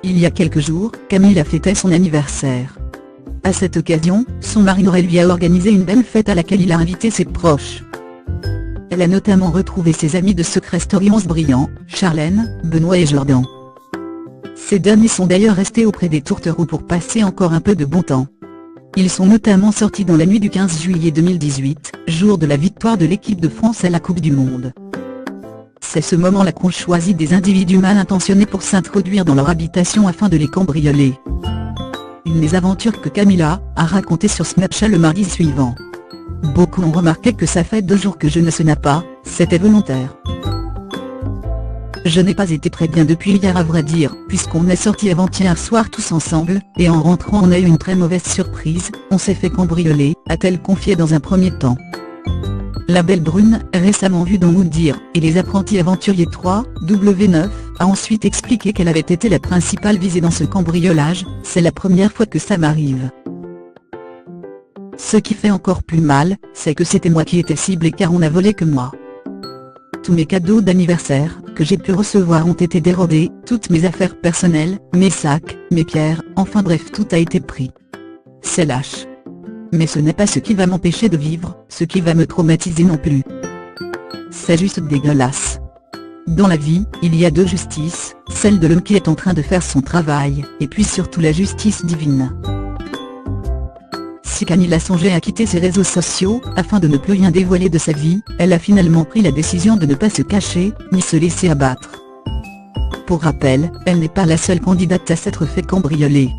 Il y a quelques jours, Camilla fêtait son anniversaire. À cette occasion, son mari lui a organisé une belle fête à laquelle il a invité ses proches. Elle a notamment retrouvé ses amis de Secret Story 11 brillants, Charlène, Benoît et Jordan. Ces derniers sont d'ailleurs restés auprès des tourtereaux pour passer encore un peu de bon temps. Ils sont notamment sortis dans la nuit du 15 juillet 2018, jour de la victoire de l'équipe de France à la Coupe du Monde. C'est ce moment-là qu'ont choisi des individus mal intentionnés pour s'introduire dans leur habitation afin de les cambrioler. Une mésaventure que Camilla a racontée sur Snapchat le mardi suivant. Beaucoup ont remarqué que ça fait 2 jours que je ne sonna pas, c'était volontaire. Je n'ai pas été très bien depuis hier à vrai dire, puisqu'on est sortis avant-hier soir tous ensemble, et en rentrant on a eu une très mauvaise surprise, on s'est fait cambrioler, a-t-elle confié dans un premier temps. La belle brune, récemment vue dans Mood Dire, et les apprentis aventuriers 3W9, a ensuite expliqué qu'elle avait été la principale visée dans ce cambriolage. C'est la première fois que ça m'arrive. Ce qui fait encore plus mal, c'est que c'était moi qui étais ciblé car on n'a volé que moi. Tous mes cadeaux d'anniversaire, que j'ai pu recevoir ont été dérobés, toutes mes affaires personnelles, mes sacs, mes pierres, enfin bref tout a été pris. C'est lâche. Mais ce n'est pas ce qui va m'empêcher de vivre, ce qui va me traumatiser non plus. C'est juste dégueulasse. Dans la vie, il y a 2 justices, celle de l'homme qui est en train de faire son travail, et puis surtout la justice divine. Si Camilla songeait à quitter ses réseaux sociaux, afin de ne plus rien dévoiler de sa vie, elle a finalement pris la décision de ne pas se cacher, ni se laisser abattre. Pour rappel, elle n'est pas la seule candidate à s'être fait cambrioler.